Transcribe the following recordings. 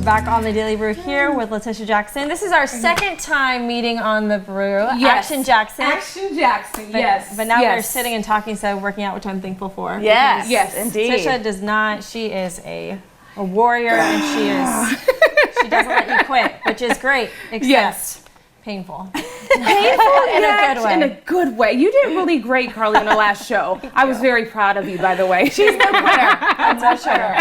back on the Daily Brew here with Laticia Jackson. This is our second time meeting on the brew. Yes. Action Jackson. Action Jackson, yes. But now we're sitting and talking instead of working out, which I'm thankful for. Yes, yes, indeed. Laticia does not, she is a warrior, and she doesn't let you quit, which is great, except painful. Painful in a good way. In a good way. You did really great, Carly, on the last show. I was very proud of you, by the way. She's no quitter. That's for sure.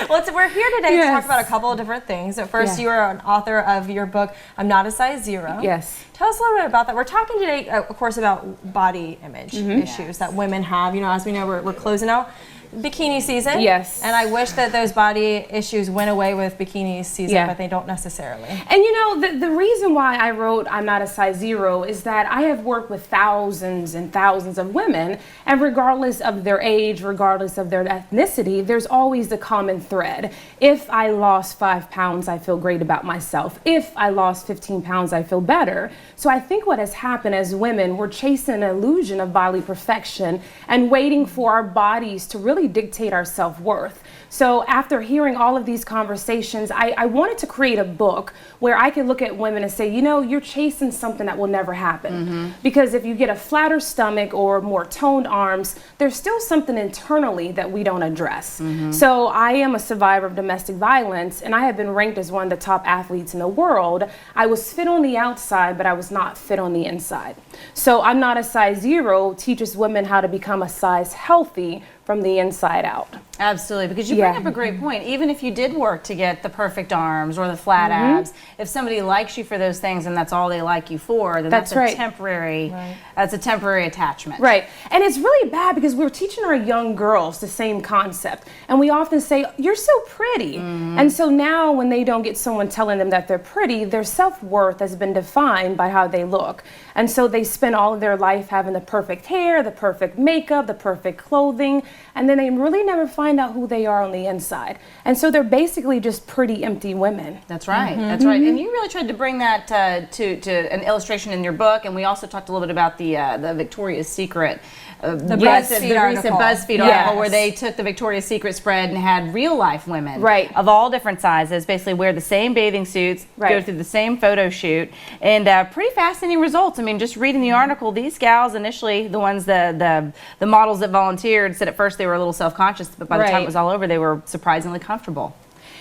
Well, we're here today to talk about a couple of different things. At first, you are an author of your book, I'm Not a Size Zero. Yes. Tell us a little bit about that. We're talking today, of course, about body image issues that women have. You know, as we know, we're closing out bikini season. Yes. And I wish that those body issues went away with bikini season, but they don't necessarily. And you know, the reason why I wrote I'm Not a Size Zero is that I have worked with thousands and thousands of women, and regardless of their age, regardless of their ethnicity, there's always the common thread. If I lost 5 pounds, I feel great about myself. If I lost 15 pounds, I feel better. So I think what has happened as women, we're chasing an illusion of bodily perfection and waiting for our bodies to really dictate our self-worth. So after hearing all of these conversations, I wanted to create a book where I could look at women and say, you know, you're chasing something that will never happen. Because if you get a flatter stomach or more toned arms, there's still something internally that we don't address. So I am a survivor of domestic violence, and I have been ranked as one of the top athletes in the world. I was fit on the outside, but I was not fit on the inside. So I'm Not a Size Zero teaches women how to become a size healthy from the inside out. Absolutely, because you bring up a great point. Even if you did work to get the perfect arms or the flat abs, if somebody likes you for those things and that's all they like you for, then that's a temporary that's a temporary attachment. Right. And it's really bad because we're teaching our young girls the same concept. And we often say, you're so pretty. And so now when they don't get someone telling them that they're pretty, their self-worth has been defined by how they look. And so they spend all of their life having the perfect hair, the perfect makeup, the perfect clothing, and then they really never find out who they are on the inside. And so they're basically just pretty empty women. That's right. That's right. And you really tried to bring that to an illustration in your book, and we also talked a little bit about the Victoria's Secret the recent BuzzFeed article where they took the Victoria's Secret spread and had real life women of all different sizes basically wear the same bathing suits, go through the same photo shoot, and pretty fascinating results. I mean, just reading the article, these gals initially, the ones, the models that volunteered, said at first they were a little self-conscious, but by the time it was all over, they were surprisingly comfortable.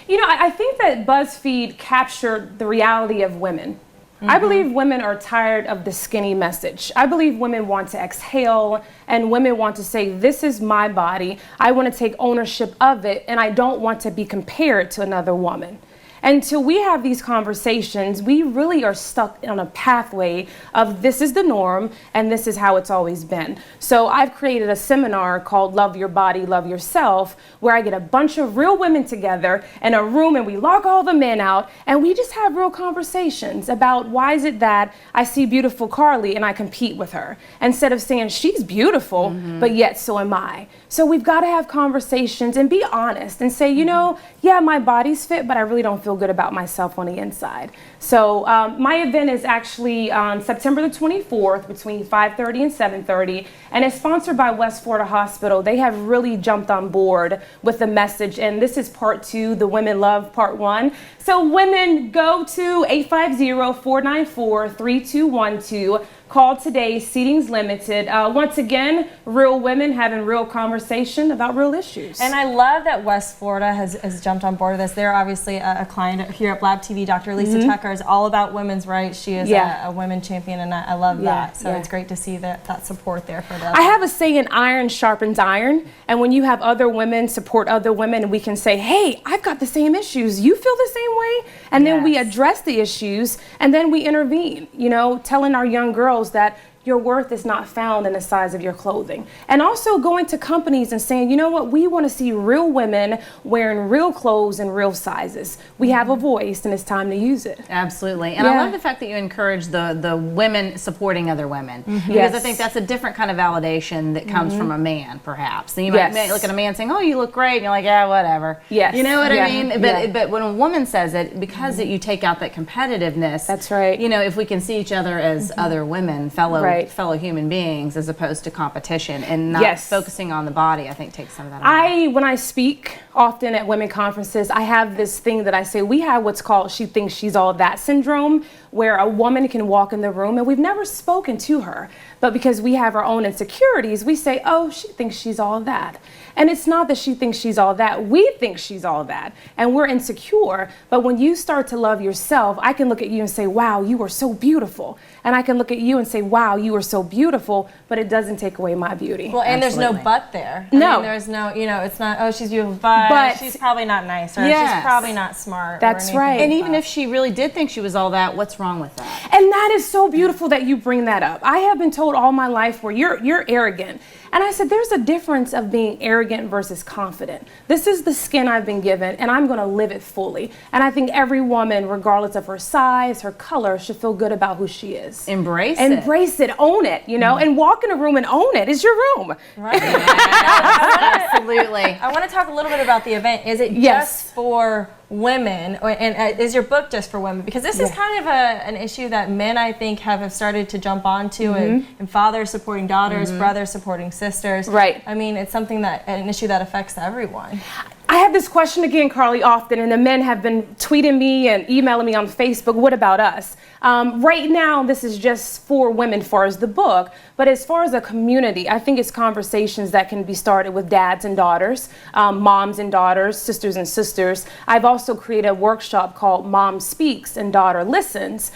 You know, I think that BuzzFeed captured the reality of women. I believe women are tired of the skinny message. I believe women want to exhale, and women want to say, this is my body. I want to take ownership of it, and I don't want to be compared to another woman. Until we have these conversations, we really are stuck on a pathway of this is the norm and this is how it's always been. So I've created a seminar called Love Your Body, Love Yourself, where I get a bunch of real women together in a room and we lock all the men out and we just have real conversations about why is it that I see beautiful Carly and I compete with her, instead of saying she's beautiful, but yet so am I. So we've got to have conversations and be honest and say, you know, yeah, my body's fit, but I really don't feel good about myself on the inside. So my event is actually on September the 24th between 5:30 and 7:30, and it's sponsored by West Florida Hospital. They have really jumped on board with the message, and this is part 2, the Women Love part 1. So women, go to 850-494-3212. Call today, seating's limited. Once again, real women having real conversation about real issues. And I love that West Florida has jumped on board with this. They're obviously a client here at Lab TV. Dr. Lisa Tucker is all about women's rights. She is a women champion, and I love that. So it's great to see that support there for them. I have a saying, iron sharpens iron. And when you have other women support other women, and we can say, hey, I've got the same issues. You feel the same way? And then we address the issues, and then we intervene, you know, telling our young girls that your worth is not found in the size of your clothing. And also going to companies and saying, you know what, we want to see real women wearing real clothes and real sizes. We have a voice and it's time to use it. Absolutely. And I love the fact that you encourage the women supporting other women. Because I think that's a different kind of validation that comes from a man, perhaps. And you might look at a man saying, oh, you look great. And you're like, yeah, whatever. You know what I mean? But when a woman says it, because you take out that competitiveness. That's right. You know, if we can see each other as other women, fellow fellow human beings as opposed to competition, and not focusing on the body, I think takes some of that away. When I speak often at women conferences, I have this thing that I say, we have what's called she thinks she's all that syndrome, where a woman can walk in the room and we've never spoken to her, but because we have our own insecurities, we say, oh, she thinks she's all that. And it's not that she thinks she's all that. We think she's all that. And we're insecure. But when you start to love yourself, I can look at you and say, wow, you are so beautiful. And I can look at you and say, wow, you are so beautiful. But it doesn't take away my beauty. Well, and there's no but there. I mean, there's no, it's not, oh, she's beautiful, but she's probably not nice. Or she's probably not smart. That's right. And even if she really did think she was all that, what's wrong with that? And that is so beautiful that you bring that up. I have been told all my life where you're arrogant. And I said, there's a difference of being arrogant versus confident. This is the skin I've been given, and I'm going to live it fully. And I think every woman, regardless of her size, her color, should feel good about who she is. Embrace it. Embrace it. Own it, and walk in a room and own it. It's your room. Right. Absolutely. I want to talk a little bit about the event. Is it just for women, and is your book just for women? Because this is kind of an issue that men, I think, have started to jump onto, and fathers supporting daughters, brothers supporting sisters. Right. I mean, it's something an issue that affects everyone. I have this question again, Carly, often, and the men have been tweeting me and emailing me on Facebook, what about us? Right now, this is just for women as far as the book, but as far as a community, I think it's conversations that can be started with dads and daughters, moms and daughters, sisters and sisters. I've also created a workshop called Mom Speaks and Daughter Listens.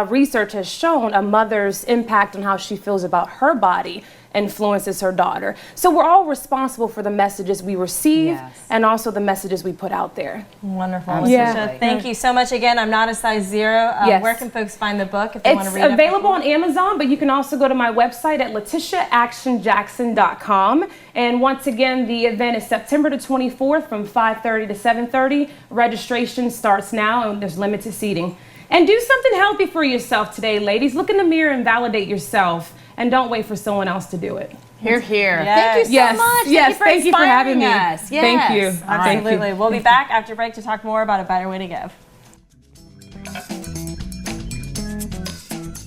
Research has shown a mother's impact on how she feels about her body influences her daughter. So we're all responsible for the messages we receive and also the messages we put out there. Wonderful. Laticia, thank you so much again. I'm not a size 0. Where can folks find the book if they want to read it? It's available on Amazon, but you can also go to my website at LaticiaActionJackson.com. And once again, the event is September the 24th from 5:30 to 7:30. Registration starts now, and there's limited seating. And do something healthy for yourself today, ladies. Look in the mirror and validate yourself. And don't wait for someone else to do it. Hear, hear. Yes. Thank you so much. Thank you for having me. Us. Thank you. Absolutely. We'll be back after break to talk more about a better way to give.